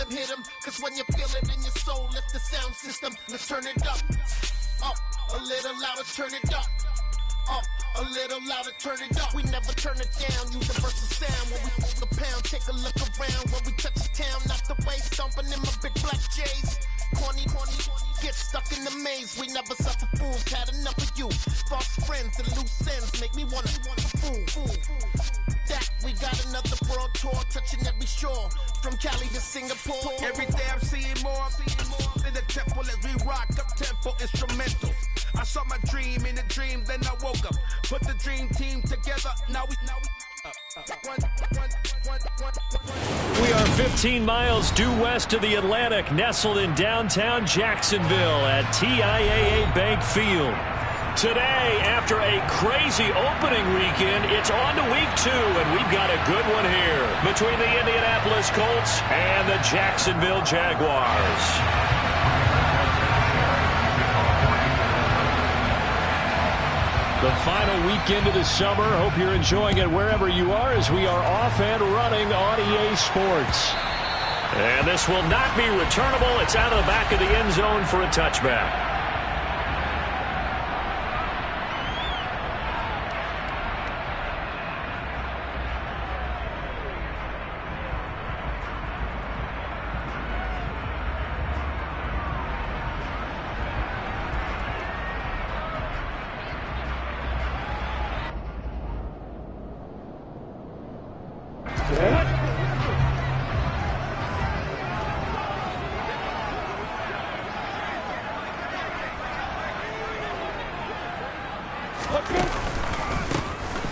hit 'em. Cause when you feel it in your soul, lift the sound system. Let's turn it up. Up, a little louder, turn it up. Up, a little louder, turn it up. We never turn it down, universal sound. When we move the pound, take a look around. When we touch the town, knock the way, stomping in my big black J's. Corny, get stuck in the maze. We never suffer fools, had enough of you. False friends and loose ends make me wanna fool. That we got another world tour, touching every shore, from Cali to Singapore. Every day I'm seeing more in the temple as we rock up tempo instrumentals. I saw my dream in a dream, then I woke up. Put the dream team together. Now we. We are 15 miles due west of the Atlantic, nestled in downtown Jacksonville at TIAA Bank Field. Today, after a crazy opening weekend, it's on to week 2, and we've got a good one here between the Indianapolis Colts and the Jacksonville Jaguars. The final weekend of the summer. Hope you're enjoying it wherever you are as we are off and running on EA Sports. And this will not be returnable. It's out of the back of the end zone for a touchback.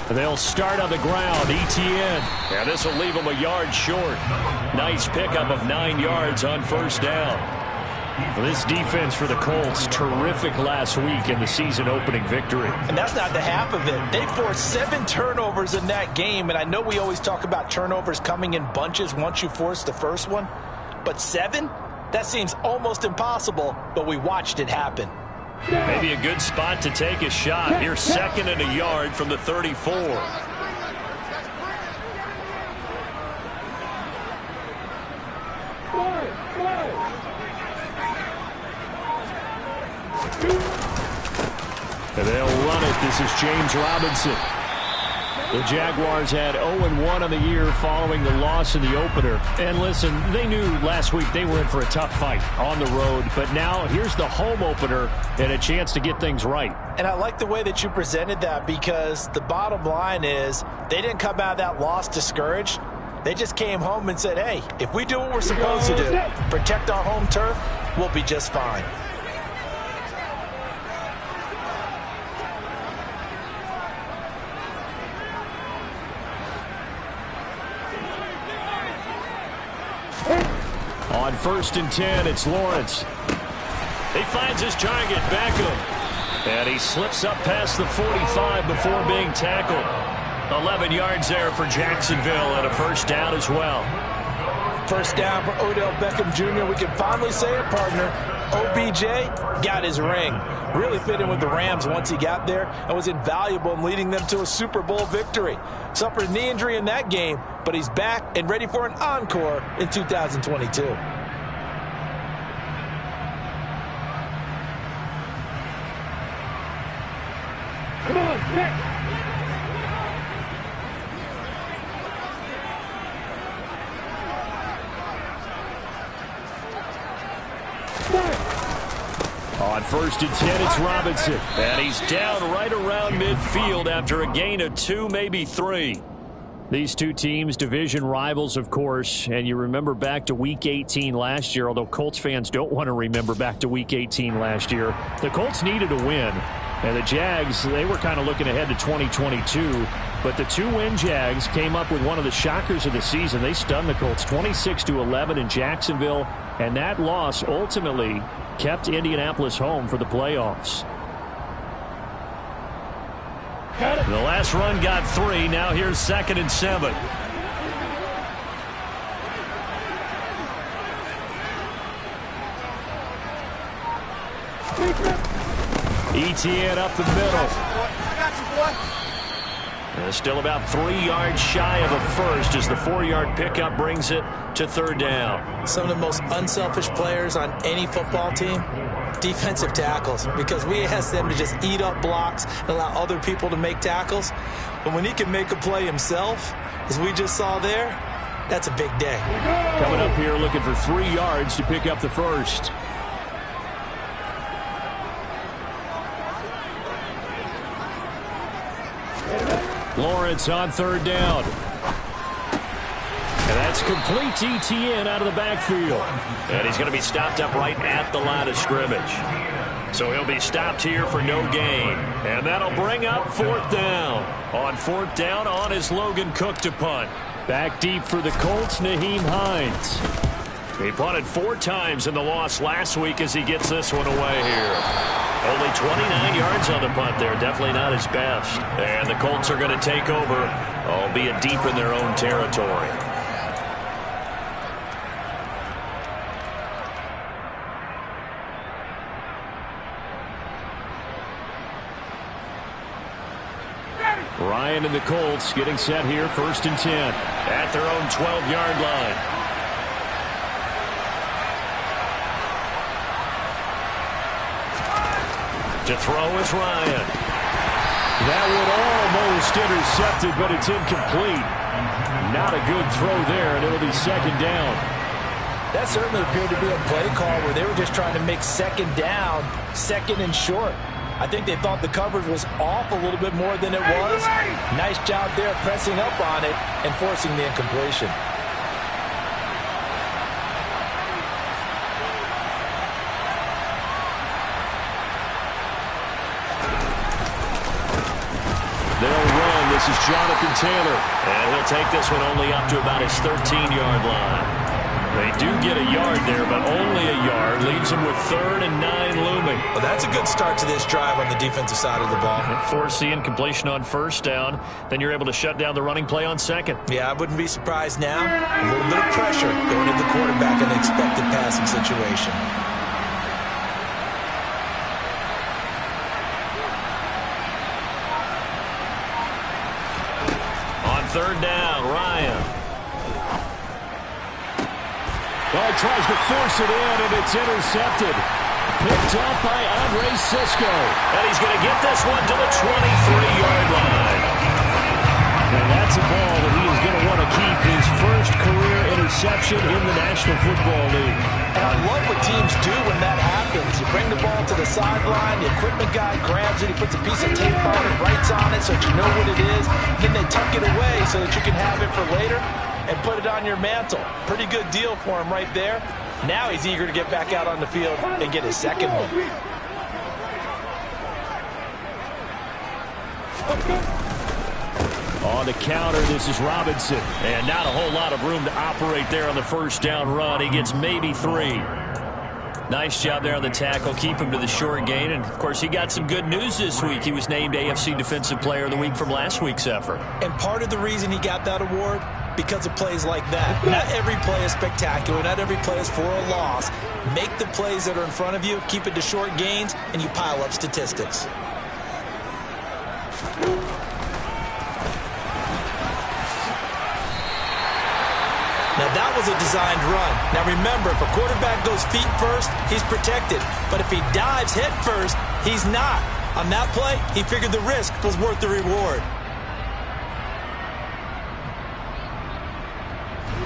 They'll start on the ground. ETN. And this will leave them a yard short. Nice pickup of 9 yards on first down. This defense for the Colts, terrific last week in the season opening victory. And that's not the half of it. They forced 7 turnovers in that game. And I know we always talk about turnovers coming in bunches once you force the first one. But 7? That seems almost impossible, but we watched it happen. Maybe a good spot to take a shot. Here's 2nd and a yard from the 34. And they'll run it. This is James Robinson. The Jaguars had 0-1 on the year following the loss in the opener. And listen, they knew last week they were in for a tough fight on the road. But now here's the home opener and a chance to get things right. And I like the way that you presented that, because the bottom line is they didn't come out of that loss discouraged. They just came home and said, hey, if we do what we're supposed to do, protect our home turf, we'll be just fine. On 1st and 10, it's Lawrence. He finds his target, Beckham. And he slips up past the 45 before being tackled. 11 yards there for Jacksonville and a first down as well. First down for Odell Beckham Jr. We can finally say it, partner. OBJ got his ring. Really fit in with the Rams once he got there and was invaluable in leading them to a Super Bowl victory. Suffered a knee injury in that game, but he's back and ready for an encore in 2022. Come on, Nick. On 1st and 10, it's Robinson. And he's down right around midfield after a gain of 2, maybe 3. These two teams, division rivals, of course, and you remember back to Week 18 last year, although Colts fans don't want to remember back to Week 18 last year. The Colts needed a win, and the Jags, they were kind of looking ahead to 2022, but the 2-win Jags came up with one of the shockers of the season. They stunned the Colts 26-11 in Jacksonville, and that loss ultimately kept Indianapolis home for the playoffs. The last run got 3. Now here's 2nd and 7. ETN up the middle. Still about 3 yards shy of a first as the 4-yard pickup brings it to third down. Some of the most unselfish players on any football team, defensive tackles, because we ask them to just eat up blocks and allow other people to make tackles. But when he can make a play himself, as we just saw there, that's a big day. Coming up here looking for 3 yards to pick up the first. Lawrence on third down. And that's complete ETN out of the backfield. And he's going to be stopped up right at the line of scrimmage. So he'll be stopped here for no gain. And that'll bring up fourth down. On fourth down, on is Logan Cook to punt. Back deep for the Colts, Nyheim Hines. He punted 4 times in the loss last week as he gets this one away here. Only 29 yards on the punt there. Definitely not his best. And the Colts are going to take over, albeit deep in their own territory. Ryan and the Colts getting set here, 1st and 10. At their own 12-yard line. To throw is Ryan. That one almost intercepted, but it's incomplete. Not a good throw there, and it'll be 2nd down. That certainly appeared to be a play call where they were just trying to make 2nd down, 2nd and short. I think they thought the coverage was off a little bit more than it was. Nice job there pressing up on it and forcing the incompletion. They'll run. This is Jonathan Taylor. And he'll take this one only up to about his 13-yard line. They do get a yard there, but only a yard. Leaves them with 3rd and 9 looming. Well, that's a good start to this drive on the defensive side of the ball. Force the incompletion on 1st down. Then you're able to shut down the running play on 2nd. Yeah, I wouldn't be surprised now. A little bit of pressure going into the quarterback in an expected passing situation. On 3rd down, Ryan. Well, he tries to force it in, and it's intercepted. Picked up by Andre Cisco. And he's going to get this one to the 23-yard line. And that's a ball that he is going to want to keep, his first career interception in the National Football League. And I love what teams do when that happens. You bring the ball to the sideline, the equipment guy grabs it, he puts a piece of tape on it, writes on it so that you know what it is, then they tuck it away so that you can have it for later and put it on your mantle. Pretty good deal for him right there. Now he's eager to get back out on the field and get his 2nd one. On the counter, this is Robinson. And not a whole lot of room to operate there on the 1st down run. He gets maybe 3. Nice job there on the tackle. Keep him to the short gain. And, of course, he got some good news this week. He was named AFC Defensive Player of the Week from last week's effort. And part of the reason he got that award, because of plays like that. Not every play is spectacular. Not every play is for a loss. Make the plays that are in front of you, keep it to short gains, and you pile up statistics. Now that was a designed run. Now remember, if a quarterback goes feet first, he's protected. But if he dives head first, he's not. On that play, he figured the risk was worth the reward.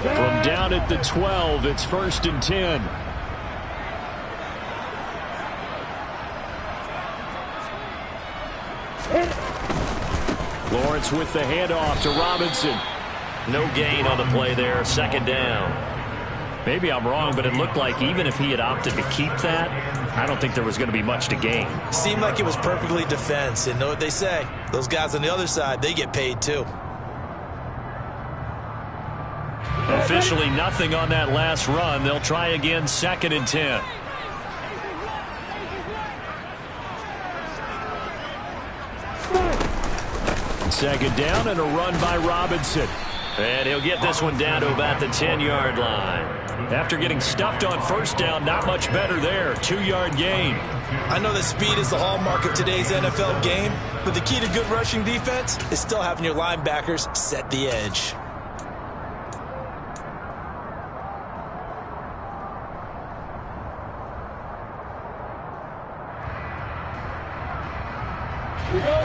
From down at the 12, it's 1st and 10. Lawrence with the handoff to Robinson. No gain on the play there, 2nd down. Maybe I'm wrong, but it looked like even if he had opted to keep that, I don't think there was going to be much to gain. Seemed like it was perfectly defense. And know what they say? Those guys on the other side, they get paid too. Officially nothing on that last run. They'll try again, 2nd and 10. Second down and a run by Robinson. And he'll get this one down to about the 10-yard line. After getting stuffed on first down, not much better there. 2-yard gain. I know that speed is the hallmark of today's NFL game, but the key to good rushing defense is still having your linebackers set the edge.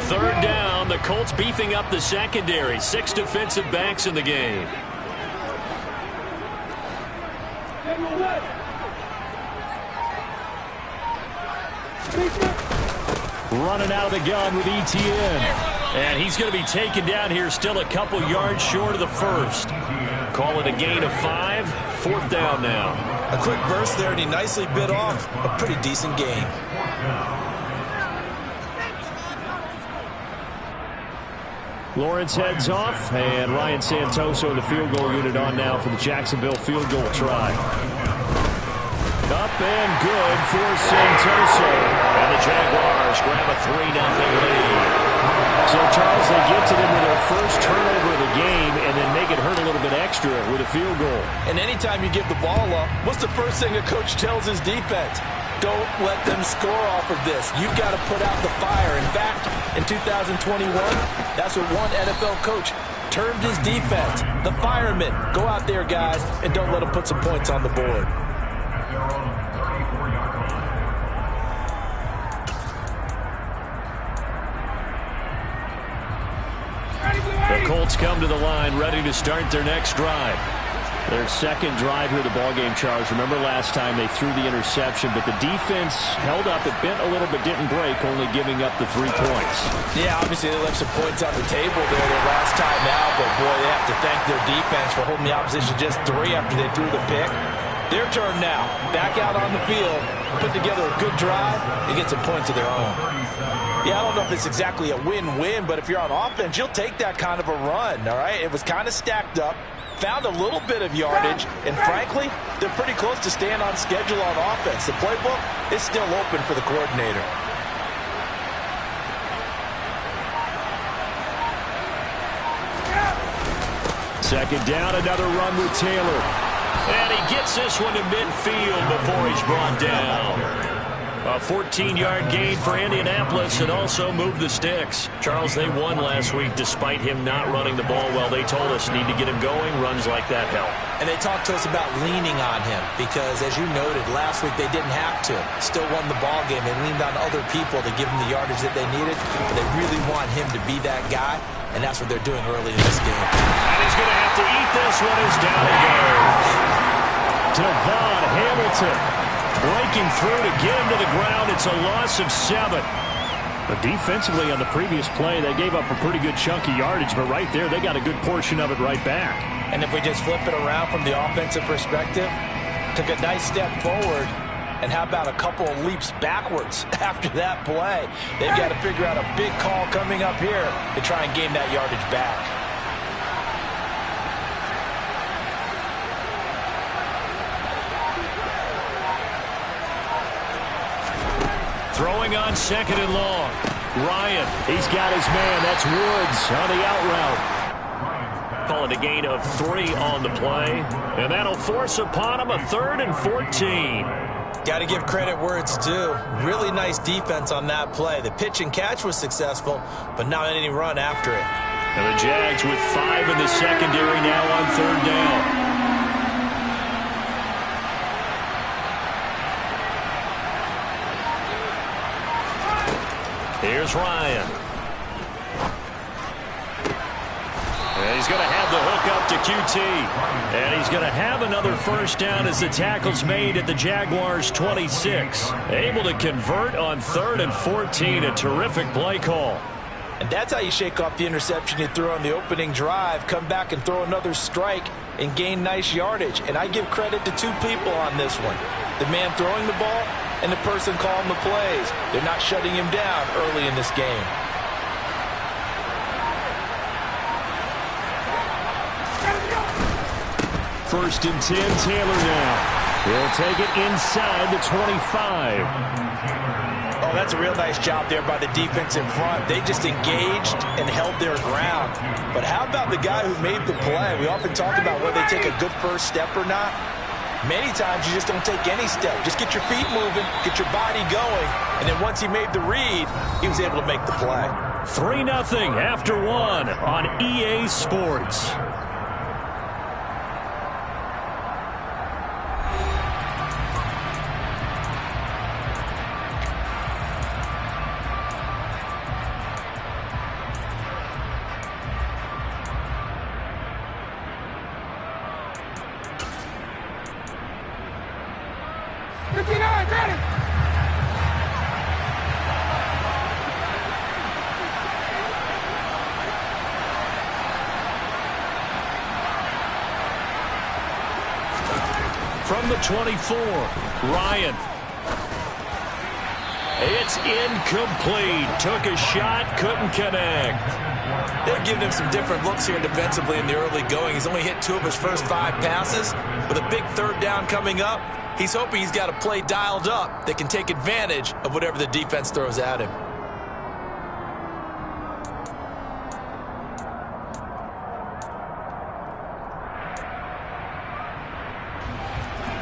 Third down, the Colts beefing up the secondary. 6 defensive backs in the game. Running out of the gun with ETN. And he's going to be taken down here, still a couple yards short of the first. Call it a gain of 5. 4th down now. A quick burst there, and he nicely bit off a pretty decent gain. Lawrence heads off, and Ryan Santoso, the field goal unit, on now for the Jacksonville field goal try. Up and good for Santoso. And the Jaguars grab a 3-0 lead. So, Charles, they get to them with their first turnover of the game and then make it hurt a little bit extra with a field goal. And anytime you give the ball up, what's the first thing a coach tells his defense? Don't let them score off of this. You've got to put out the fire. In fact, in 2021, that's what one NFL coach termed his defense. The firemen. Go out there, guys, and don't let them put some points on the board. The Colts come to the line, ready to start their next drive. Their second drive here of the ballgame, Charles. Remember last time they threw the interception, but the defense held up. It bent a little but didn't break, only giving up the 3 points. Yeah, obviously they left some points on the table there their last time out, but boy, they have to thank their defense for holding the opposition just 3 after they threw the pick. Their turn now. Back out on the field, put together a good drive, and get some points of their own. Yeah, I don't know if it's exactly a win-win, but if you're on offense, you'll take that kind of a run, all right? It was kind of stacked up. Found a little bit of yardage, and frankly, they're pretty close to staying on schedule on offense. The playbook is still open for the coordinator. Second down, another run with Taylor. And he gets this one to midfield before he's brought down. A 14-yard gain for Indianapolis and also moved the sticks. Charles, they won last week despite him not running the ball well. They told us need to get him going. Runs like that help. And they talked to us about leaning on him because, as you noted, last week they didn't have to. Still won the ball game. They leaned on other people to give them the yardage that they needed. But they really want him to be that guy, and that's what they're doing early in this game. And he's going to have to eat this one as down he goes. Devon Hamilton breaking through to get him to the ground. It's a loss of 7. But defensively on the previous play, they gave up a pretty good chunk of yardage, but right there, they got a good portion of it right back. And if we just flip it around from the offensive perspective, took a nice step forward, and how about a couple of leaps backwards after that play? They've got to figure out a big call coming up here to try and gain that yardage back. Throwing on 2nd and long. Ryan, he's got his man. That's Woods on the out route. Call it a gain of 3 on the play. And that'll force upon him a 3rd and 14. Got to give credit where it's due. Really nice defense on that play. The pitch and catch was successful, but not any run after it. And the Jags with 5 in the secondary now on 3rd down. Here's Ryan. And he's going to have the hook up to QT. And he's going to have another first down as the tackle's made at the Jaguars' 26. Able to convert on 3rd and 14. A terrific play call. And that's how you shake off the interception you threw on the opening drive. Come back and throw another strike and gain nice yardage. And I give credit to 2 people on this one. The man throwing the ball and the person calling the plays. They're not shutting him down early in this game. First and 10, Taylor now. He'll take it inside the 25. Oh, that's a real nice job there by the defense in front. They just engaged and held their ground. But how about the guy who made the play? We often talk about whether they take a good first step or not. Many times you just don't take any step. Just get your feet moving, get your body going, and then once he made the read, he was able to make the play. 3-0 after one on EA Sports. From the 24, Ryan. It's incomplete. Took a shot, couldn't connect. They're giving him some different looks here defensively in the early going. He's only hit 2 of his first 5 passes. With a big third down coming up, he's hoping he's got a play dialed up that can take advantage of whatever the defense throws at him.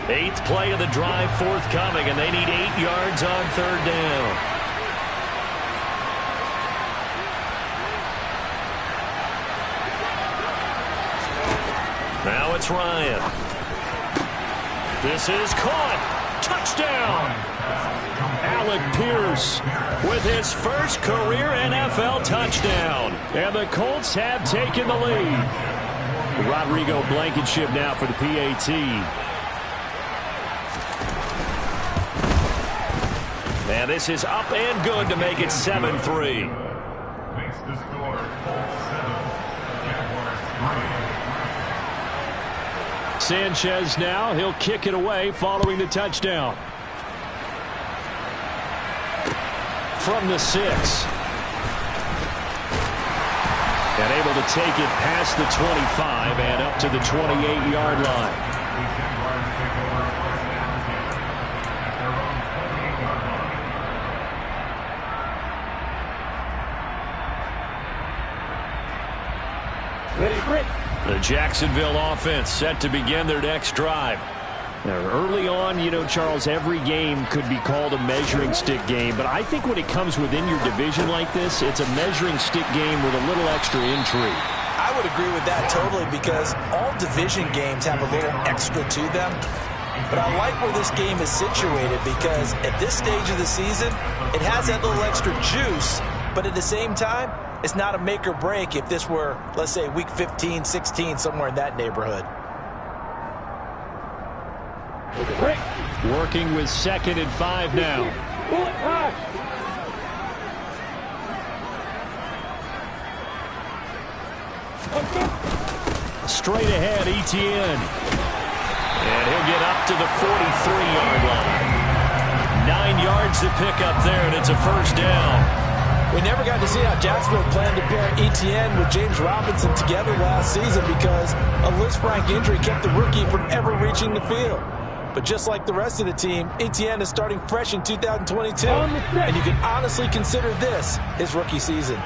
Eighth play of the drive forthcoming, and they need 8 yards on third down. Now it's Ryan. This is caught. Touchdown. Alec Pierce with his first career NFL touchdown. And the Colts have taken the lead. Rodrigo Blankenship now for the PAT. And this is up and good to make it 7-3. Sanchez now, he'll kick it away following the touchdown. From the 6. And able to take it past the 25 and up to the 28-yard line. The Jacksonville offense set to begin their next drive. Now, early on, you know, Charles, every game could be called a measuring stick game, but I think when it comes within your division like this, it's a measuring stick game with a little extra intrigue. I would agree with that totally because all division games have a little extra to them. But I like where this game is situated because at this stage of the season, it has that little extra juice, but at the same time, it's not a make or break if this were, let's say, week 15, 16, somewhere in that neighborhood. Working with 2nd and 5 now. Straight ahead, Etienne. And he'll get up to the 43-yard line. 9 yards to pick up there, and it's a first down. We never got to see how Jacksonville planned to pair Etienne with James Robinson together last season because a Lisfranc injury kept the rookie from ever reaching the field. But just like the rest of the team, Etienne is starting fresh in 2022, and you can honestly consider this his rookie season.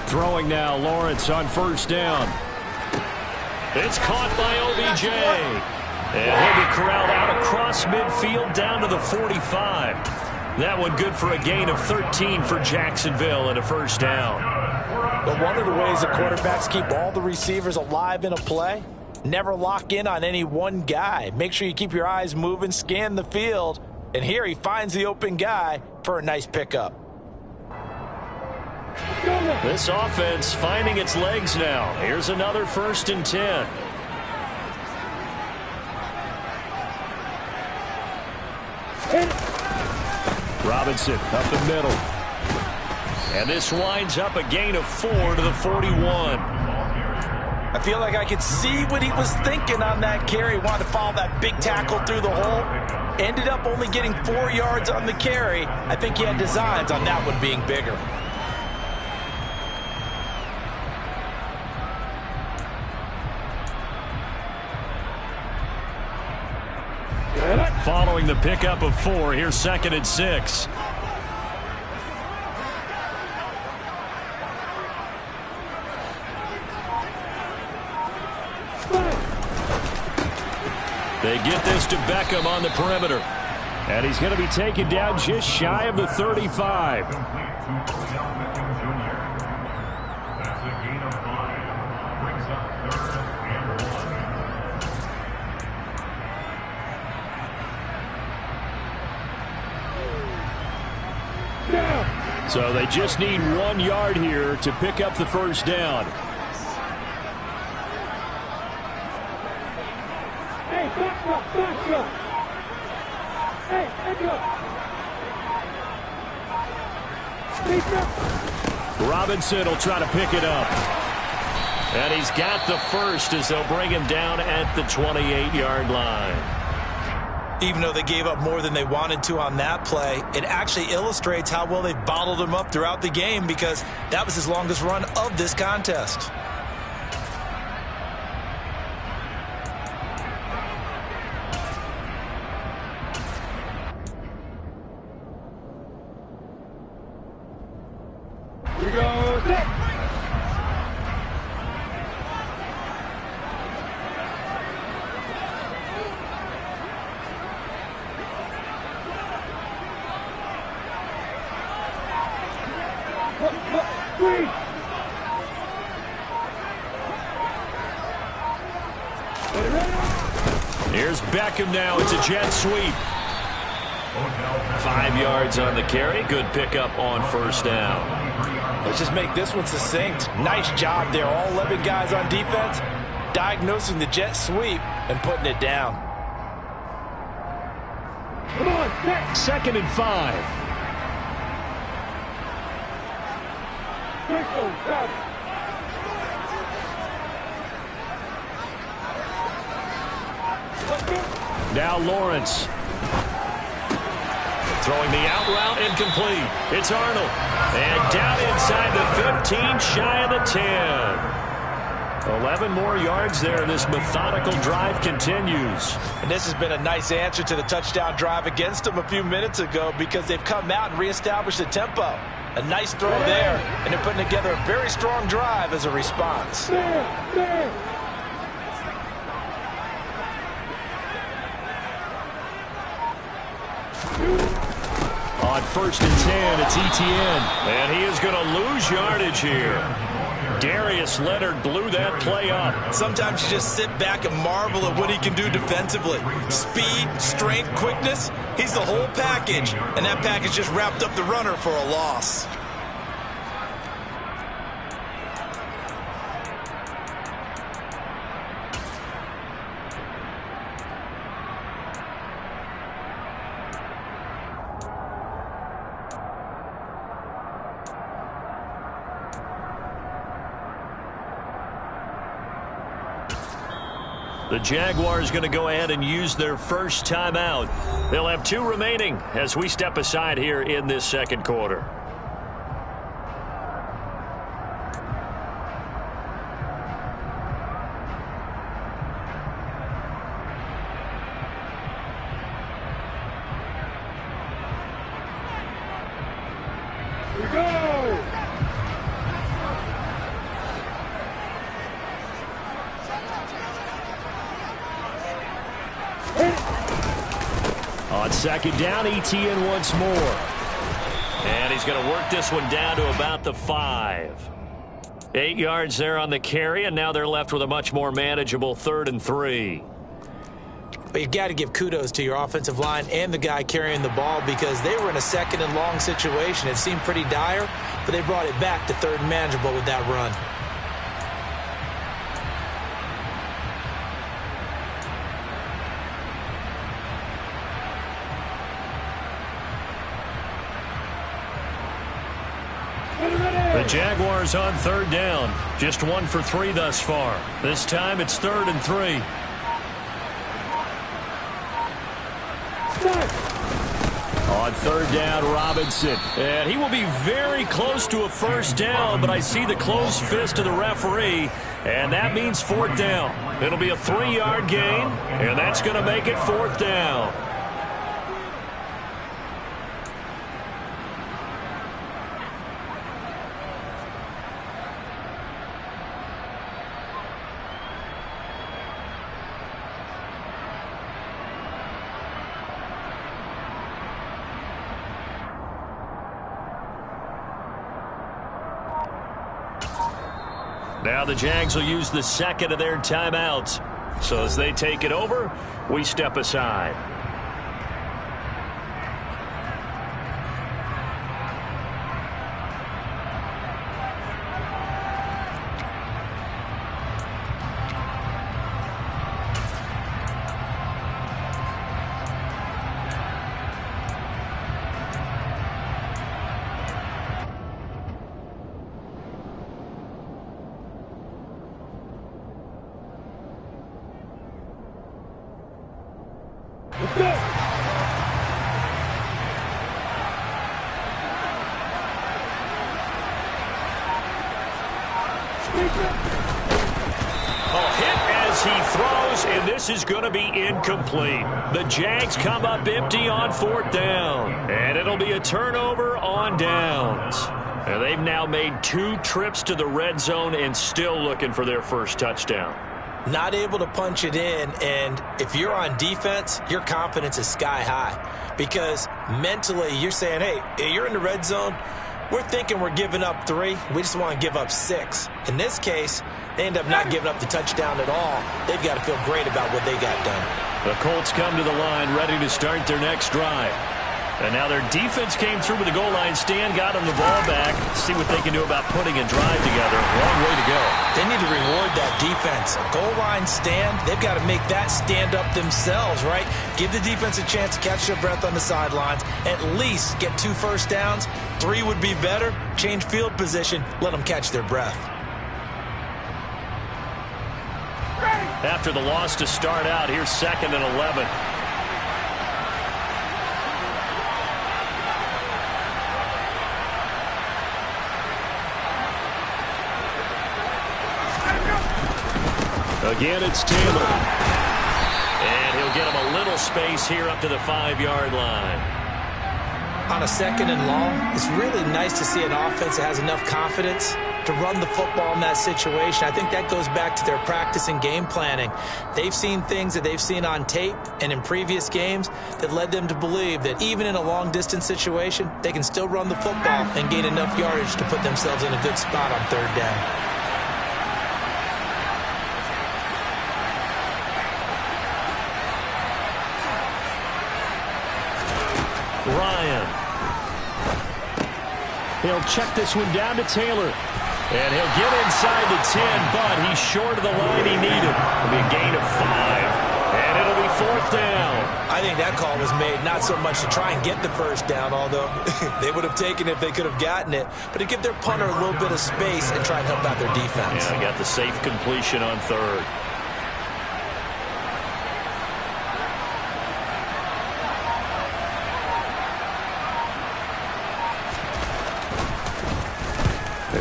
Throwing now, Lawrence on first down. It's caught by OBJ. And he'll be corralled out across midfield down to the 45. That one good for a gain of 13 for Jacksonville and a first down. But one of the ways the quarterbacks keep all the receivers alive in a play, never lock in on any one guy. Make sure you keep your eyes moving, scan the field, and here he finds the open guy for a nice pickup. This offense finding its legs now. Here's another 1st and 10. Robinson up the middle. And this winds up a gain of 4 to the 41. I feel like I could see what he was thinking on that carry. Wanted to follow that big tackle through the hole. Ended up only getting 4 yards on the carry. I think he had designs on that one being bigger. Following the pickup of 4, here's 2nd and 6. They get this to Beckham on the perimeter. And he's going to be taken down just shy of the 35. So they just need 1 yard here to pick up the first down. Robinson will try to pick it up. And he's got the first as they'll bring him down at the 28-yard line. Even though they gave up more than they wanted to on that play, it actually illustrates how well they've bottled him up throughout the game, because that was his longest run of this contest. We go six. Here's Beckham now. It's a jet sweep. 5 yards on the carry. Good pickup on first down. Let's just make this one succinct. Nice job there. All 11 guys on defense diagnosing the jet sweep and putting it down. Come on, 2nd and 5. Now Lawrence. Throwing the out route, incomplete. It's Arnold. And down inside the 15, shy of the 10. 11 more yards there. This methodical drive continues. And this has been a nice answer to the touchdown drive against them a few minutes ago, because they've come out and reestablished the tempo. A nice throw there, and they're putting together a very strong drive as a response. On 1st and 10, it's Etienne. And he is going to lose yardage here. Darius Leonard blew that play up. Sometimes you just sit back and marvel at what he can do defensively. Speed, strength, quickness, he's the whole package. And that package just wrapped up the runner for a loss. The Jaguars going to go ahead and use their first timeout. They'll have 2 remaining as we step aside here in this second quarter. We go! On 2nd down, Etienne once more. And he's going to work this one down to about the 5. 8 yards there on the carry, and now they're left with a much more manageable 3rd and 3. But you got to give kudos to your offensive line and the guy carrying the ball, because they were in a 2nd and long situation. It seemed pretty dire, but they brought it back to 3rd and manageable with that run. The Jaguars on 3rd down. Just 1 for 3 thus far. This time it's 3rd and 3. On On third down, Robinson. And he will be very close to a first down, but I see the closed fist of the referee, and that means fourth down. It'll be a 3-yard gain, and that's going to make it fourth down. Now the Jags will use the second of their timeouts. So as they take it over, we step aside. Is going to be incomplete. The Jags come up empty on fourth down, and it'll be a turnover on downs. And they've now made 2 trips to the red zone and still looking for their first touchdown. Not able to punch it in, and if you're on defense, your confidence is sky high because mentally you're saying, hey, you're in the red zone. We're thinking we're giving up 3. We just want to give up 6. In this case, they end up not giving up the touchdown at all. They've got to feel great about what they got done. The Colts come to the line ready to start their next drive. And now their defense came through with the goal line stand, got them the ball back. See what they can do about putting a drive together. Long way to go. They need to reward that defense. A goal line stand, they've got to make that stand up themselves, right? Give the defense a chance to catch their breath on the sidelines. At least get 2 first downs. 3 would be better. Change field position. Let them catch their breath. After the loss to start out, here's 2nd and 11. Again, it's Taylor. And he'll get him a little space here up to the 5-yard line. On a 2nd and long, it's really nice to see an offense that has enough confidence to run the football in that situation. I think that goes back to their practice and game planning. They've seen things that they've seen on tape and in previous games that led them to believe that even in a long-distance situation, they can still run the football and gain enough yardage to put themselves in a good spot on third down. Ryan. He'll check this one down to Taylor. And he'll get inside the 10, but he's short of the line he needed. It'll be a gain of 5, and it'll be 4th down. I think that call was made not so much to try and get the first down, although they would have taken it if they could have gotten it, but to give their punter a little bit of space and try and help out their defense. Yeah, they got the safe completion on 3rd.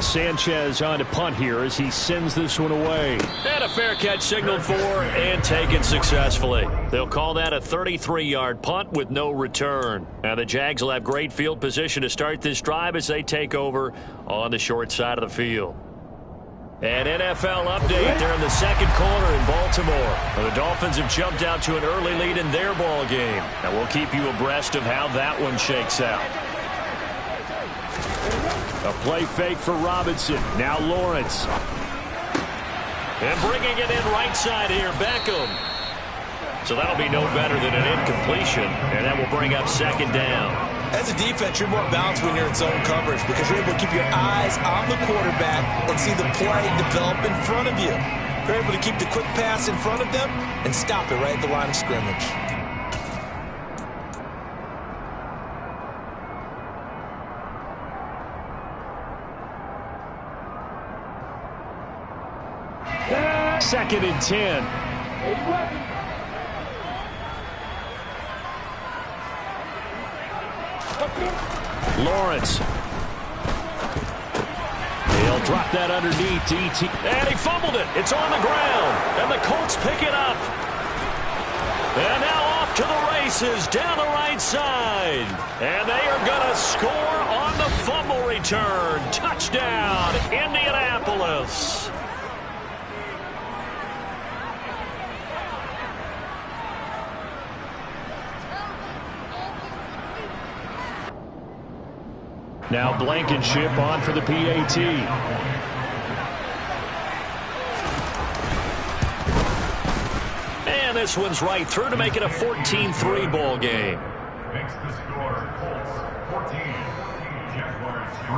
Sanchez on to punt here as he sends this one away. And a fair catch signaled for and taken successfully. They'll call that a 33-yard punt with no return. Now the Jags will have great field position to start this drive as they take over on the short side of the field. An NFL update. They're in the 2nd quarter in Baltimore. The Dolphins have jumped out to an early lead in their ball game. And we'll keep you abreast of how that one shakes out. A play fake for Robinson. Now Lawrence. And bringing it in right side here, Beckham. So that'll be no better than an incompletion, and that will bring up 2nd down. As a defense, you're more balanced when you're in zone coverage because you're able to keep your eyes on the quarterback and see the play develop in front of you. You're able to keep the quick pass in front of them and stop it right at the line of scrimmage. Second and 10. Lawrence. He'll drop that underneath. DT. And he fumbled it. It's on the ground. And the Colts pick it up. And now off to the races down the right side. And they are going to score on the fumble return. Touchdown, Indianapolis. Now Blankenship on for the PAT. And this one's right through to make it a 14-3 ball game. Makes the score Colts 14, Jaguars 3.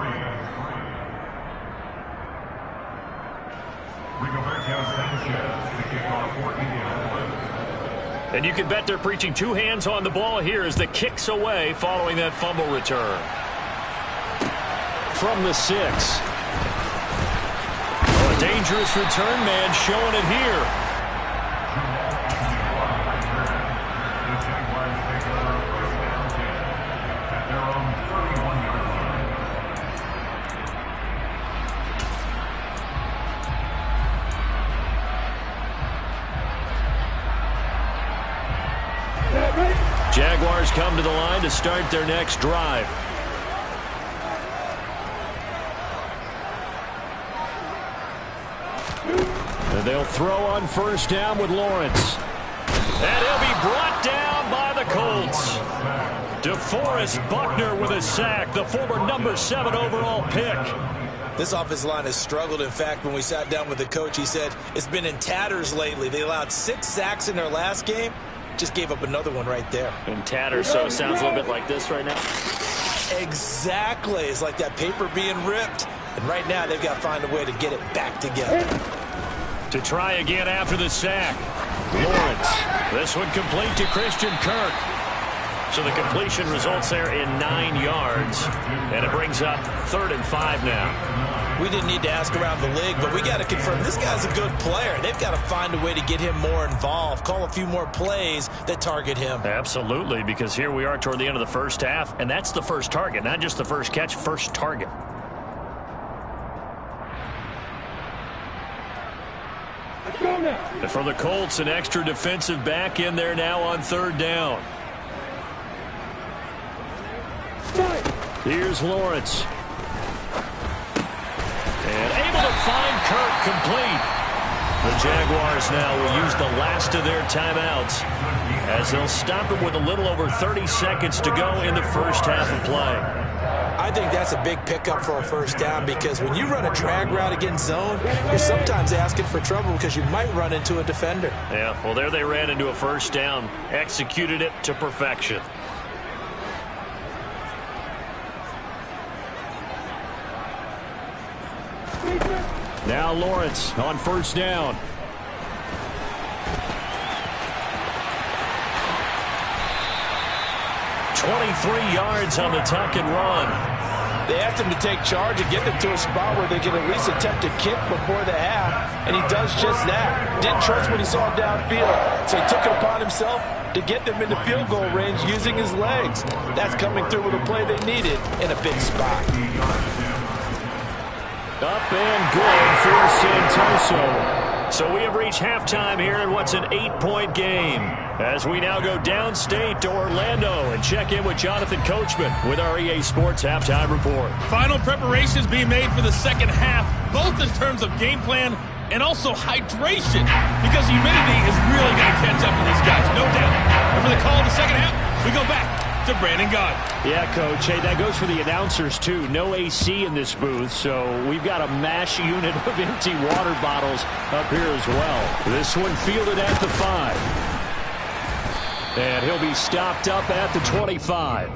Rigoberto Sanchez to kick off for Indianapolis. And you can bet they're preaching two hands on the ball here as the kick's away following that fumble return. From the 6. Oh, a dangerous return man showing it here. The Jaguars take over first down 10 at their own 31-yard Ready? Jaguars come to the line to start their next drive. And they'll throw on first down with Lawrence. And he'll be brought down by the Colts. DeForest Buckner with a sack, the former number 7 overall pick. This offensive line has struggled. In fact, when we sat down with the coach, he said it's been in tatters lately. They allowed 6 sacks in their last game. Just gave up another one right there. In tatters, so it sounds a little bit like this right now. Exactly. It's like that paper being ripped. And right now, they've got to find a way to get it back together. To try again after the sack. Lawrence. This one complete to Christian Kirk. So the completion results there in 9 yards. And it brings up 3rd and 5 now. We didn't need to ask around the league, but we got to confirm this guy's a good player. They've got to find a way to get him more involved, call a few more plays that target him. Absolutely, because here we are toward the end of the first half, and that's the first target, not just the first catch, first target. And for the Colts, an extra defensive back in there now on 3rd down. Here's Lawrence. And able to find Kirk complete. The Jaguars now will use the last of their timeouts as they'll stop him with a little over 30 seconds to go in the first half of play. I think that's a big pickup for a first down because when you run a drag route against zone, you're sometimes asking for trouble because you might run into a defender. Yeah, well, there they ran into a first down, executed it to perfection. Now Lawrence on first down. "23 yards on the tuck and run." They asked him to take charge and get them to a spot where they can at least attempt a kick before the half, and he does just that. Didn't trust what he saw downfield, so he took it upon himself to get them into field goal range using his legs. That's coming through with a play they needed in a big spot. Up and good for Santoso. So we have reached halftime here in what's an 8-point game. As we now go downstate to Orlando and check in with Jonathan Coachman with our EA Sports Halftime Report. Final preparations being made for the second half, both in terms of game plan and also hydration, because humidity is really going to catch up to these guys, no doubt. And for the call of the second half, we go back to Brandon Gott. Yeah, Coach. Hey, that goes for the announcers, too. No AC in this booth, so we've got a mash unit of empty water bottles up here as well. This one fielded at the 5. And he'll be stopped up at the 25.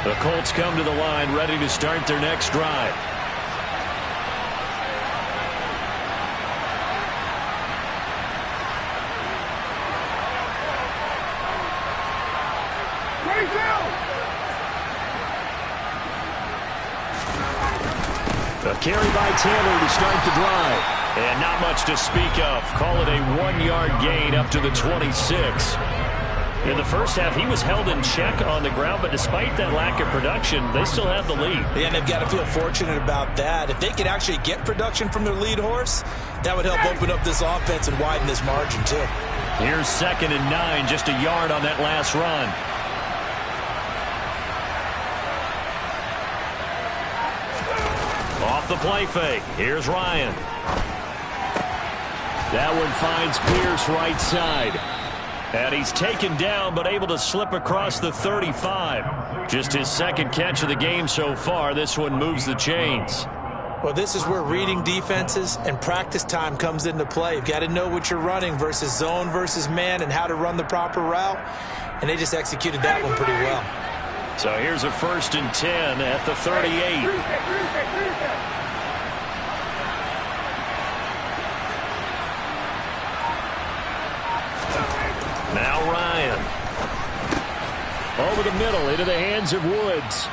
The Colts come to the line ready to start their next drive. A carry by Taylor to start the drive. And not much to speak of. Call it a 1-yard gain up to the 26. In the first half, he was held in check on the ground, but despite that lack of production, they still have the lead. Yeah, and they've got to feel fortunate about that. If they could actually get production from their lead horse, that would help open up this offense and widen this margin, too. Here's 2nd and 9, just a yard on that last run. Off the play fake. Here's Ryan. That one finds Pierce right side. And he's taken down, but able to slip across the 35. Just his 2nd catch of the game so far. This one moves the chains. Well, this is where reading defenses and practice time comes into play. You've got to know what you're running versus zone versus man and how to run the proper route. And they just executed that one pretty well. So here's a 1st and 10 at the 38. Now Ryan. Over the middle into the hands of Woods.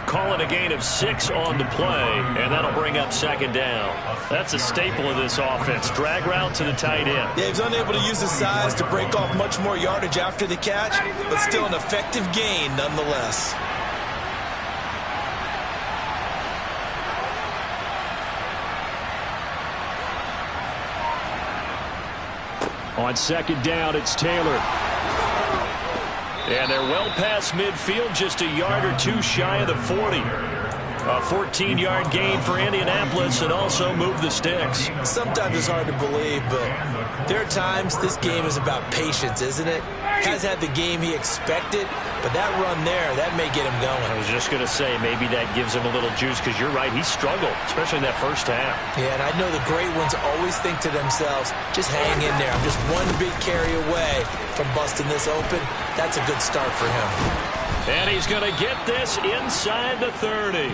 Call it a gain of 6 on the play, and that'll bring up 2nd down. That's a staple of this offense. Drag route to the tight end. Yeah, he's unable to use his size to break off much more yardage after the catch, but still an effective gain nonetheless. On 2nd down, it's Taylor. And they're well past midfield, just a yard or 2 shy of the 40. A 14-yard gain for Indianapolis and also moved the sticks. Sometimes it's hard to believe, but there are times this game is about patience, isn't it? Has had the game he expected, but that run there, that may get him going. I was just going to say, maybe that gives him a little juice, because you're right, he struggled, especially in that first half. Yeah, and I know the great ones always think to themselves, just hang in there. I'm just one big carry away from busting this open. That's a good start for him. And he's going to get this inside the 30.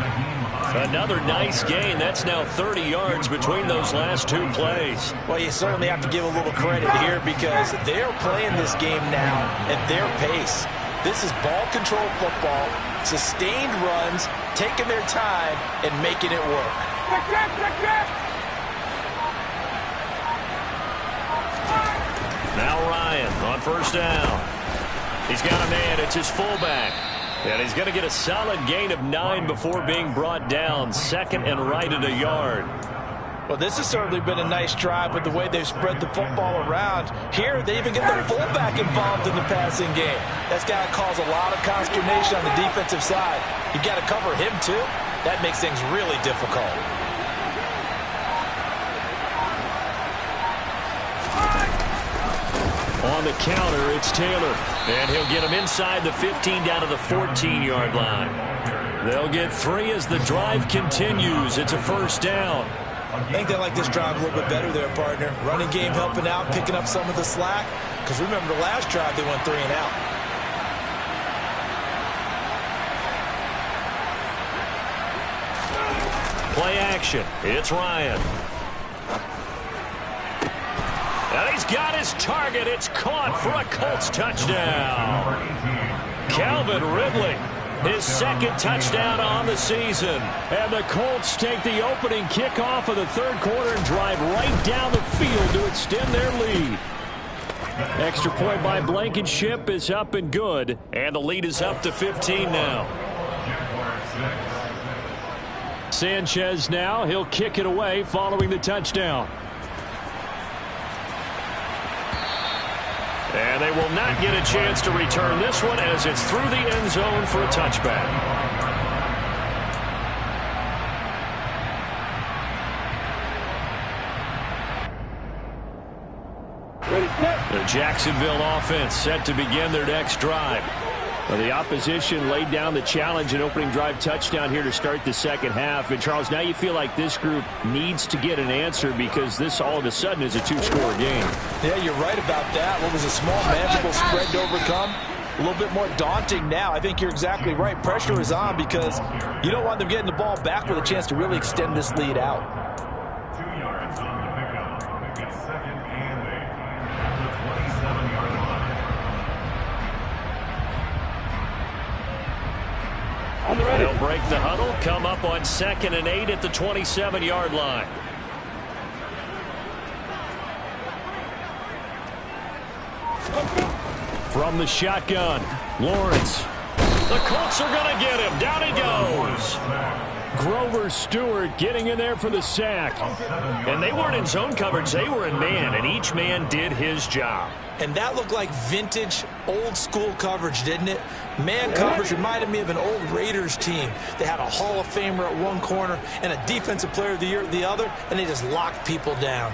Another nice gain. That's now 30 yards between those last 2 plays. Well, you certainly have to give a little credit here because they're playing this game now at their pace. This is ball control football, sustained runs, taking their time, and making it work. Now Ryan on 1st down. He's got a man. It's his fullback. And he's going to get a solid gain of 9 before being brought down. 2nd and right at a yard. Well, this has certainly been a nice drive with the way they've spread the football around. Here, they even get the fullback involved in the passing game. That's got to cause a lot of consternation on the defensive side. You've got to cover him, too. That makes things really difficult. On the counter, it's Taylor. And he'll get him inside the 15 down to the 14-yard line. They'll get 3 as the drive continues. It's a 1st down. I think they like this drive a little bit better there, partner. Running game helping out, picking up some of the slack. Because remember, the last drive they went 3 and out. Play action. It's Ryan. And he's got his target. It's caught for a Colts touchdown. Calvin Ridley, his 2nd touchdown on the season. And the Colts take the opening kickoff of the 3rd quarter and drive right down the field to extend their lead. Extra point by Blankenship is up and good. And the lead is up to 15 now. Sanchez now. He'll kick it away following the touchdown. And they will not get a chance to return this one as it's through the end zone for a touchback. The Jacksonville offense set to begin their next drive. Well, the opposition laid down the challenge and opening drive touchdown here to start the 2nd half. And, Charles, now you feel like this group needs to get an answer because this all of a sudden is a 2-score game. Yeah, you're right about that. What was a small, manageable spread to overcome? A little bit more daunting now. I think you're exactly right. Pressure is on because you don't want them getting the ball back with a chance to really extend this lead out. 2 yards on the pickup. It's 2nd and 8 at the 27-yard line. On the ready. They'll break the huddle, come up on 2nd and 8 at the 27-yard line. From the shotgun, Lawrence. The Colts are going to get him. Down he goes. Grover Stewart getting in there for the sack. And they weren't in zone coverage. They were in man, and each man did his job. And that looked like vintage, old-school coverage, didn't it? Man coverage reminded me of an old Raiders team. They had a Hall of Famer at one corner and a Defensive Player of the Year at the other, and they just locked people down.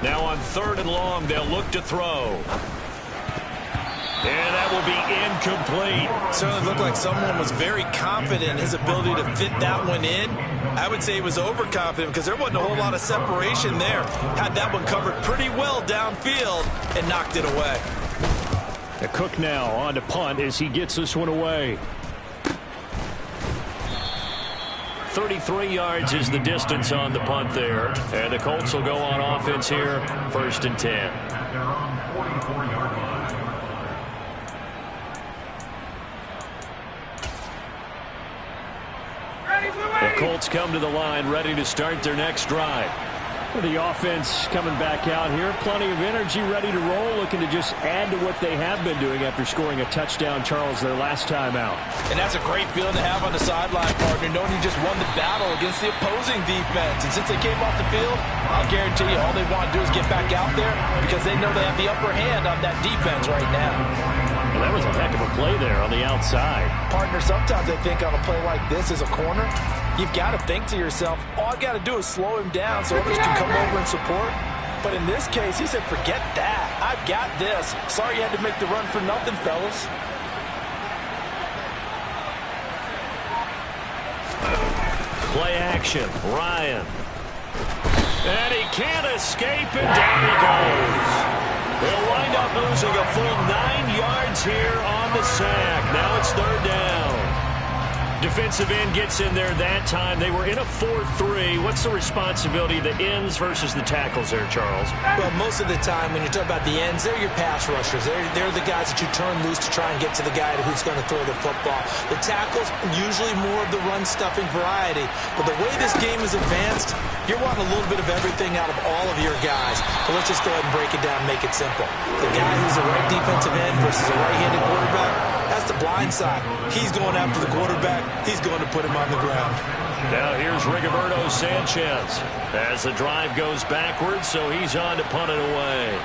Now on 3rd and long, they'll look to throw. And that will be incomplete. Certainly looked like someone was very confident in his ability to fit that one in. I would say he was overconfident because there wasn't a whole lot of separation there. Had that one covered pretty well downfield and knocked it away. The Cook now on to punt as he gets this one away. 33 yards is the distance on the punt there. And the Colts will go on offense here, 1st and 10. At their own 44-yard line. The Colts come to the line ready to start their next drive. The offense coming back out here. Plenty of energy, ready to roll, looking to just add to what they have been doing after scoring a touchdown, Charles, their last time out. And that's a great feeling to have on the sideline, partner, knowing you just won the battle against the opposing defense. And since they came off the field, I'll guarantee you all they want to do is get back out there because they know they have the upper hand on that defense right now. Well, that was a heck of a play there on the outside. Partner, sometimes I think on a play like this as a corner, you've got to think to yourself, all I've got to do is slow him down so others can come over and support. But in this case, he said, forget that. I've got this. Sorry you had to make the run for nothing, fellas. Play action. Ryan. And he can't escape, and down he goes. They'll wind up losing a full 9 yards here on the sack. Now it's 3rd down. Defensive end gets in there that time. They were in a 4-3. What's the responsibility of the ends versus the tackles there, Charles? Well, most of the time when you're talking about the ends, they're your pass rushers. They're the guys that you turn loose to try and get to the guy who's going to throw the football. The tackles, usually more of the run-stuffing variety. But the way this game is advanced, you're wanting a little bit of everything out of all of your guys. But let's just go ahead and break it down and make it simple. The guy who's a right defensive end versus a right-handed quarterback, that's the blind side. He's going after the quarterback. He's going to put him on the ground. Now here's Rigoberto Sanchez as the drive goes backwards, so he's on to punt it away.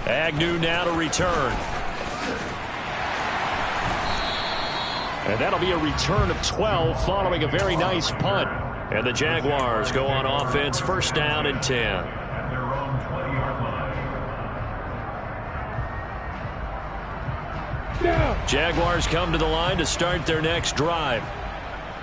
Agnew now to return. And that'll be a return of 12 following a very nice punt. And the Jaguars go on offense, 1st down and 10. At their own 20-yard line. Jaguars come to the line to start their next drive.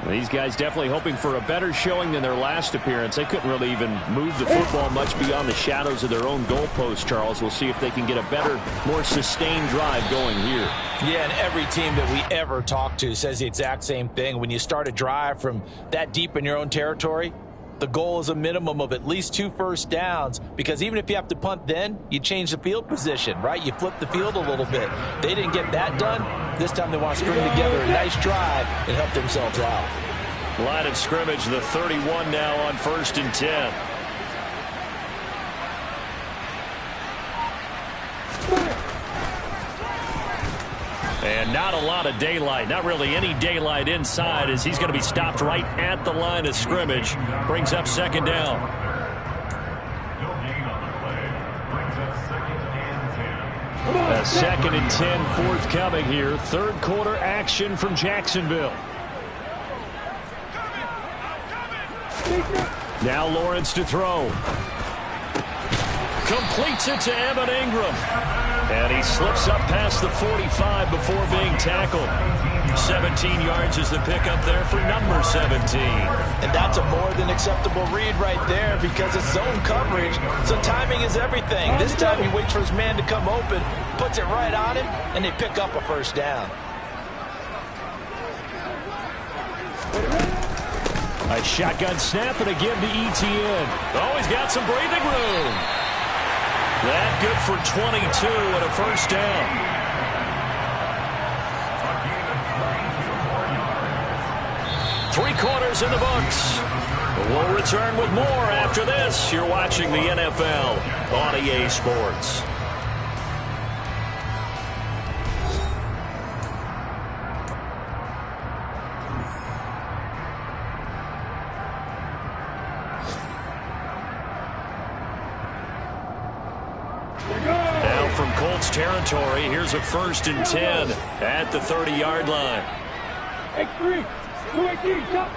These guys definitely hoping for a better showing than their last appearance. They couldn't really even move the football much beyond the shadows of their own goalpost, Charles. We'll see if they can get a better, more sustained drive going here. Yeah, and every team that we ever talk to says the exact same thing. When you start a drive from that deep in your own territory, the goal is a minimum of at least 2 first downs, because even if you have to punt then, you change the field position, right? You flip the field a little bit. They didn't get that done. This time they want to string together a nice drive and help themselves out. Line of scrimmage, the 31 now on 1st and 10. And not a lot of daylight, not really any daylight inside, as he's going to be stopped right at the line of scrimmage. Brings up 2nd down. No gain on the play. Brings up 2nd and 10. A 2nd and 10 forthcoming here. 3rd quarter action from Jacksonville. Now Lawrence to throw. Completes it to Evan Ingram. And he slips up past the 45 before being tackled. 17 yards is the pickup there for number 17. And that's a more than acceptable read right there because it's zone coverage, so timing is everything. This time he waits for his man to come open, puts it right on him, and they pick up a first down. A shotgun snap and a give to Etienne. Oh, he's got some breathing room. That good for 22 and a first down. Three quarters in the books. We'll return with more after this. You're watching the NFL on EA Sports. Now from Colts territory, here's a 1st and 10 at the 30-yard line. X3, 218, stop.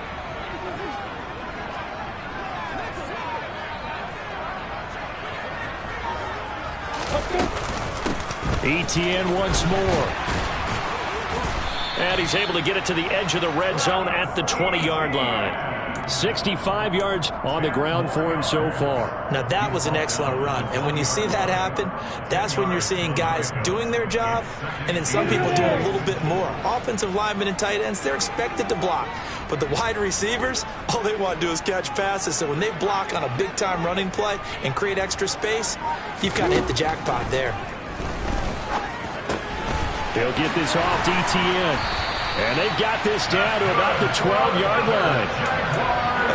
Etienne once more. And he's able to get it to the edge of the red zone at the 20-yard line. 65 yards on the ground for him so far. Now that was an excellent run, and when you see that happen, that's when you're seeing guys doing their job and then some people doing a little bit more. Offensive linemen and tight ends, they're expected to block, but the wide receivers, all they want to do is catch passes. So when they block on a big-time running play and create extra space, you've got to hit the jackpot there. They'll get this off to Etienne. And they've got this down to about the 12-yard line.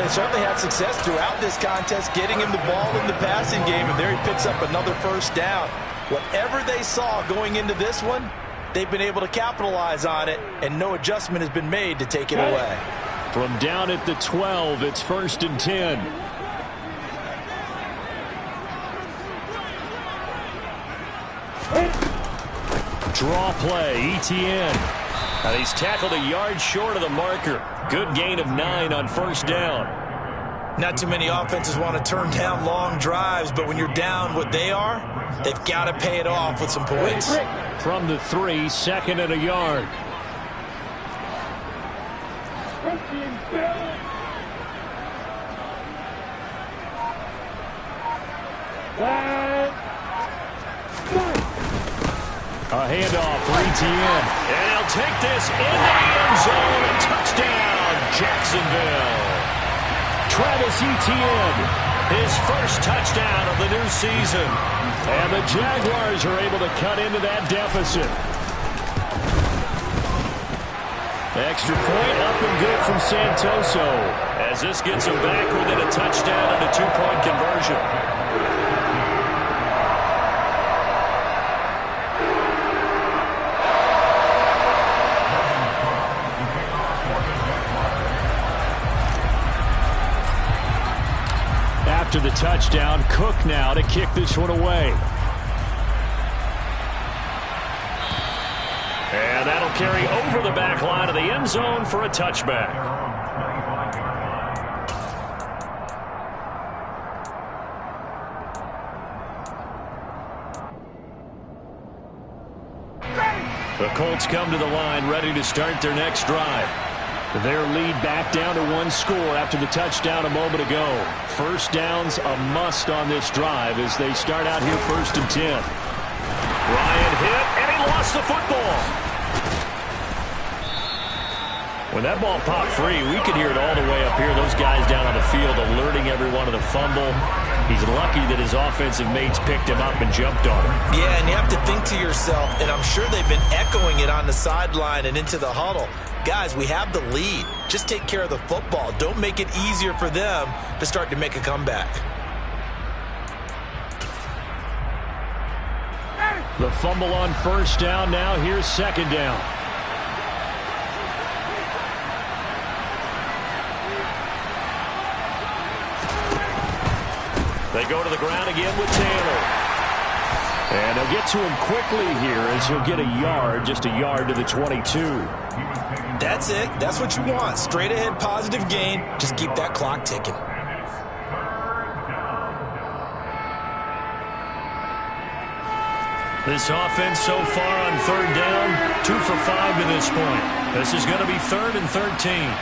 They certainly had success throughout this contest, getting him the ball in the passing game, and there he picks up another first down. Whatever they saw going into this one, they've been able to capitalize on it, and no adjustment has been made to take it away. From down at the 12, it's 1st and 10. Draw play, Etienne. And he's tackled a yard short of the marker. Good gain of 9 on 1st down. Not too many offenses want to turn down long drives, but when you're down what they are, they've got to pay it off with some points. From the 3, 2nd and a yard. A handoff for Etienne. And he'll take this into the end zone. A touchdown, Jacksonville. Travis Etienne, his first touchdown of the new season. And the Jaguars are able to cut into that deficit. Extra point up and good from Santoso. As this gets him back within a touchdown and a 2-point conversion. After the touchdown, Cook now to kick this one away. And that'll carry over the back line of the end zone for a touchback. The Colts come to the line ready to start their next drive. Their lead back down to 1 score after the touchdown a moment ago. First down's a must on this drive as they start out here 1st and 10. Ryan hit, and he lost the football. When that ball popped free, we could hear it all the way up here. Those guys down on the field alerting everyone of the fumble. He's lucky that his offensive mates picked him up and jumped on him. Yeah, and you have to think to yourself, and I'm sure they've been echoing it on the sideline and into the huddle. Guys, we have the lead. Just take care of the football. Don't make it easier for them to start to make a comeback. The fumble on 1st down. Now here's 2nd down. They go to the ground again with Taylor. And they'll get to him quickly here as he'll get a yard, just a yard to the 22. That's it. That's what you want. Straight ahead positive gain. Just keep that clock ticking. This offense so far on third down, 2 for 5 to this point. This is going to be 3rd and 13.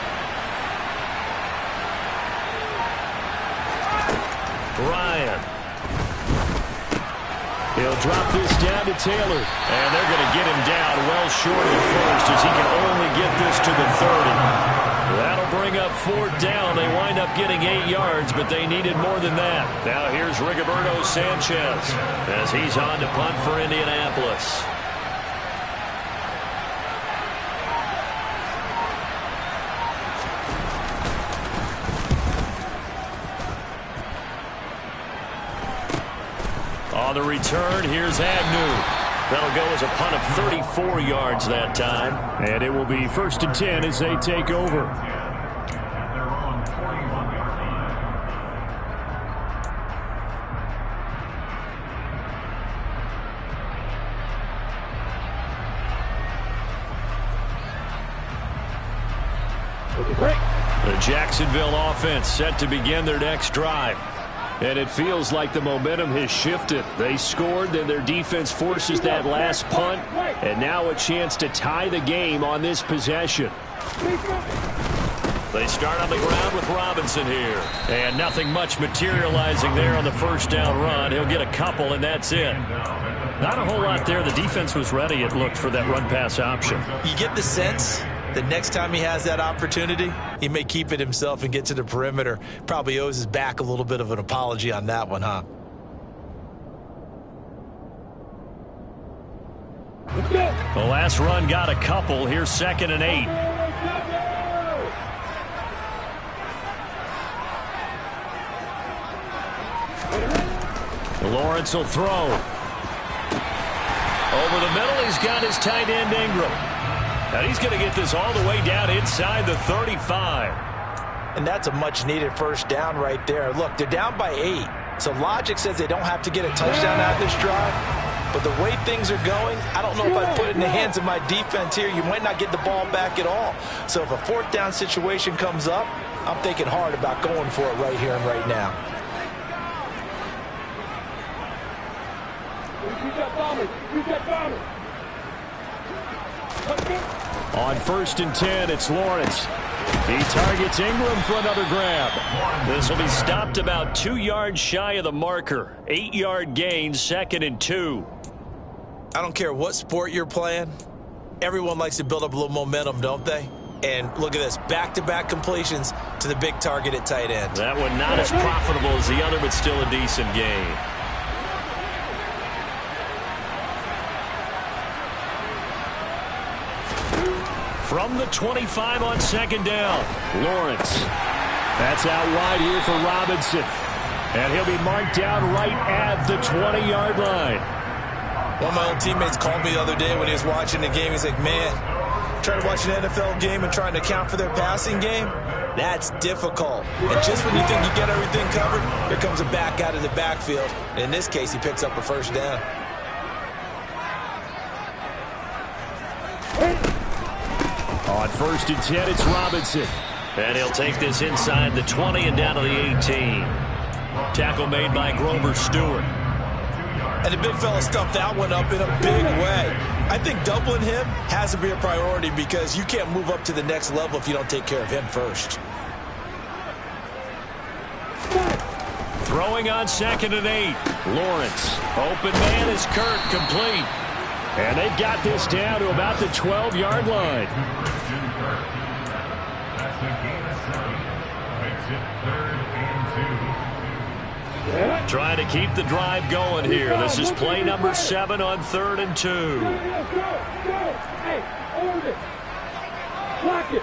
Ryan. He'll drop this down to Taylor. And they're going to get him down well short of the first as he can only get this to the 30. That'll bring up 4th down. They wind up getting 8 yards, but they needed more than that. Now here's Rigoberto Sanchez as he's on to punt for Indianapolis. On the return, here's Agnew. That'll go as a punt of 34 yards that time. And it will be 1st and 10 as they take over. They're on 41-yard line. The Jacksonville offense set to begin their next drive. And it feels like the momentum has shifted. They scored, then their defense forces that last punt, and now a chance to tie the game on this possession. They start on the ground with Robinson here. And nothing much materializing there on the 1st down run. He'll get a couple, and that's it. Not a whole lot there. The defense was ready, it looked, for that run-pass option. You get the sense that next time he has that opportunity, he may keep it himself and get to the perimeter. Probably owes his back a little bit of an apology on that one, huh? The last run got a couple. Here's 2nd and 8. Lawrence will throw. Over the middle, he's got his tight end Ingram. And he's going to get this all the way down inside the 35. And that's a much-needed 1st down right there. Look, they're down by 8. So logic says they don't have to get a touchdown out of this drive. But the way things are going, I don't know if I put it in the hands of my defense here. You might not get the ball back at all. So if a 4th down situation comes up, I'm thinking hard about going for it right here and right now. On 1st and 10, it's Lawrence. He targets Ingram for another grab. This will be stopped about 2 yards shy of the marker. 8-yard gain, 2nd and 2. I don't care what sport you're playing. Everyone likes to build up a little momentum, don't they? And look at this, back-to-back completions to the big target at tight end. That one not as profitable as the other, but still a decent gain. From the 25 on 2nd down, Lawrence. That's out wide here for Robinson. And he'll be marked down right at the 20-yard line. One of my old teammates called me the other day when he was watching the game. He's like, man, trying to watch an NFL game and trying to account for their passing game, that's difficult. And just when you think you get everything covered, here comes a back out of the backfield. And in this case, he picks up a 1st down. On 1st and 10, it's Robinson. And he'll take this inside the 20 and down to the 18. Tackle made by Grover Stewart. And the big fella stuffed that one up in a big way. I think doubling him has to be a priority because you can't move up to the next level if you don't take care of him first. Throwing on 2nd and 8. Lawrence. Open man is Kirk, complete. And they've got this down to about the 12-yard line. That's a gain of 7. Makes it 3rd and 2. Trying to keep the drive going here. This is play number 7 on 3rd and 2. Go. Hey, hold it. Block it.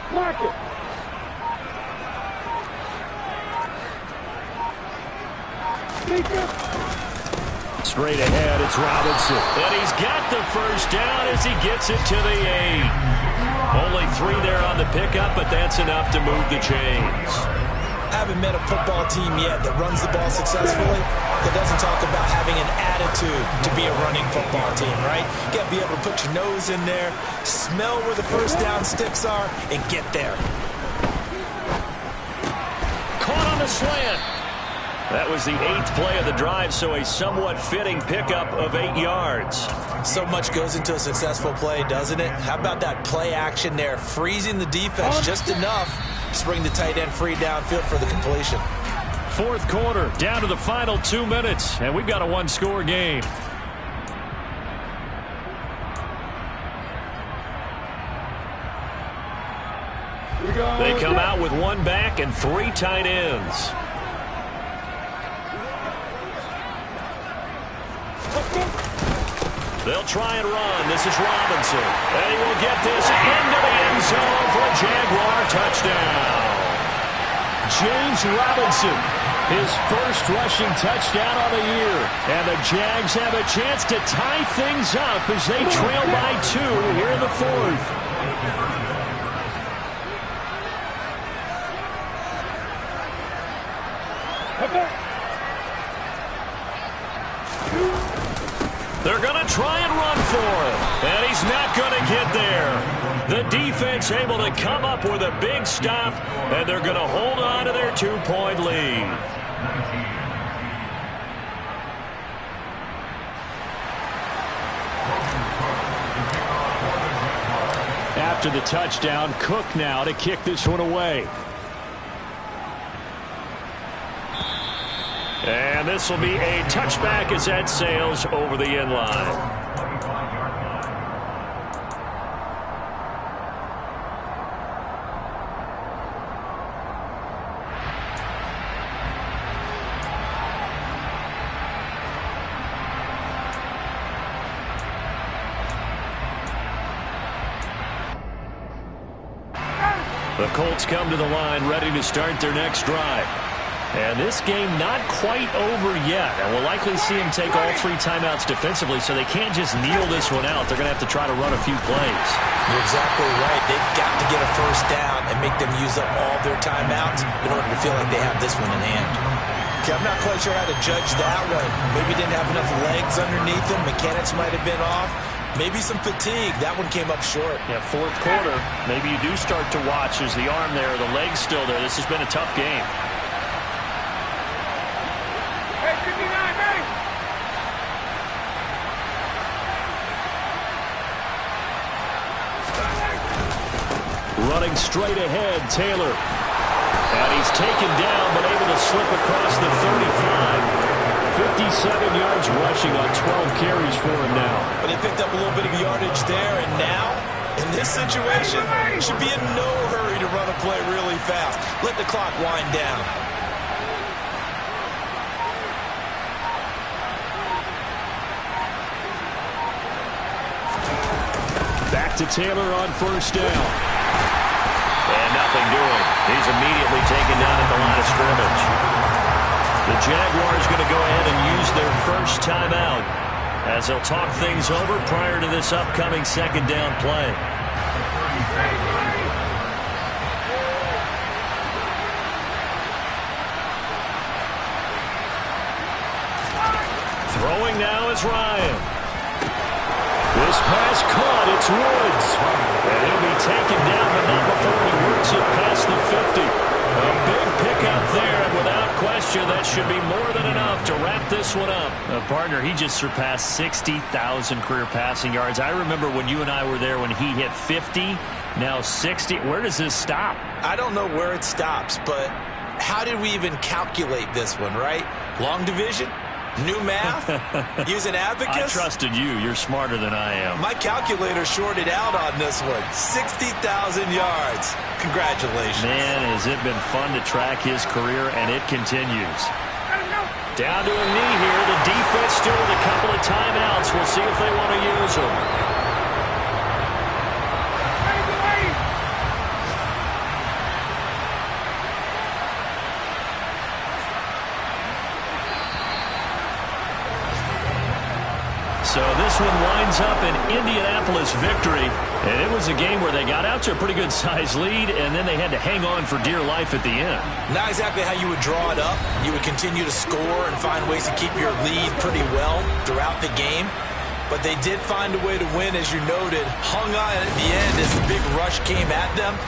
Straight ahead, it's Robinson. And he's got the 1st down as he gets it to the 8. Only 3 there on the pickup, but that's enough to move the chains. I haven't met a football team yet that runs the ball successfully that doesn't talk about having an attitude to be a running football team, right? You got to be able to put your nose in there, smell where the 1st down sticks are, and get there. Caught on the slant. That was the 8th play of the drive, so a somewhat fitting pickup of 8 yards. So much goes into a successful play, doesn't it? How about that play action there, freezing the defense just enough to bring the tight end free downfield for the completion. 4th quarter, down to the final 2 minutes, and we've got a one-score game. They come out with 1 back and 3 tight ends. They'll try and run. This is Robinson. And he will get this into the end zone for a Jaguar touchdown. James Robinson, his first rushing touchdown of the year. And the Jags have a chance to tie things up as they trail by 2 here in the 4th. They're going to try and run for it, and he's not going to get there. The defense able to come up with a big stop, and they're going to hold on to their 2-point lead. After the touchdown, Cook now to kick this one away. And this will be a touchback as that sails over the end line. The Colts come to the line ready to start their next drive. And this game not quite over yet. And we'll likely see him take all 3 timeouts defensively, so they can't just kneel this one out. They're going to have to try to run a few plays. You're exactly right. They've got to get a first down and make them use up all their timeouts in order to feel like they have this one in hand. Okay, I'm not quite sure how to judge that one. Maybe didn't have enough legs underneath him. Mechanics might have been off. Maybe some fatigue. That one came up short. Yeah, 4th quarter. Maybe you do start to watch as the arm there, the leg's still there. This has been a tough game. Running straight ahead, Taylor. And he's taken down, but able to slip across the 35. 57 yards rushing on 12 carries for him now. But they picked up a little bit of yardage there, and now, in this situation, should be in no hurry to run a play really fast. Let the clock wind down. Back to Taylor on first down. And nothing doing. He's immediately taken down at the line of scrimmage. The Jaguars going to go ahead and use their first timeout as they'll talk things over prior to this upcoming 2nd down play. Throwing now is Ryan. This pass caught. It's Woods. And he'll be taken down, but not before he works it past the 50. A big pickup there, and without question, that should be more than enough to wrap this one up. Partner, he just surpassed 60,000 career passing yards. I remember when you and I were there when he hit 50, now 60. Where does this stop? I don't know where it stops, but how did we even calculate this one, right? Long division? New math? Using abacus? I trusted you. You're smarter than I am. My calculator shorted out on this one. 60,000 yards. Congratulations. Man, has it been fun to track his career, and it continues. Down to a knee here. The defense still with a couple of timeouts. We'll see if they want to use them. So this one winds up an Indianapolis victory. And it was a game where they got out to a pretty good-sized lead, and then they had to hang on for dear life at the end. Not exactly how you would draw it up. You would continue to score and find ways to keep your lead pretty well throughout the game. But they did find a way to win, as you noted. Hung on at the end as the big rush came at them.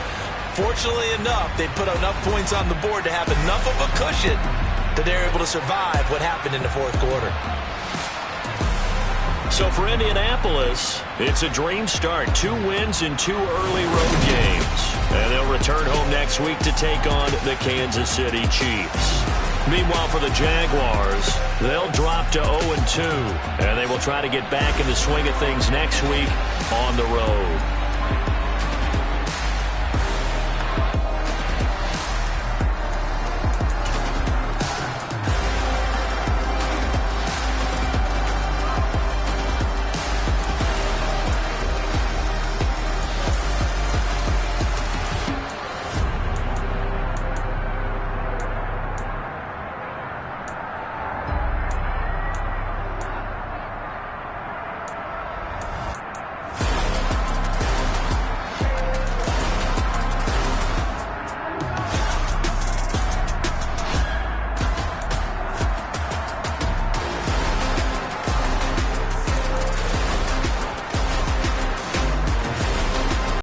Fortunately enough, they put enough points on the board to have enough of a cushion that they're able to survive what happened in the fourth quarter. So for Indianapolis, it's a dream start. 2 wins in 2 early road games. And they'll return home next week to take on the Kansas City Chiefs. Meanwhile, for the Jaguars, they'll drop to 0-2. And they will try to get back in the swing of things next week on the road.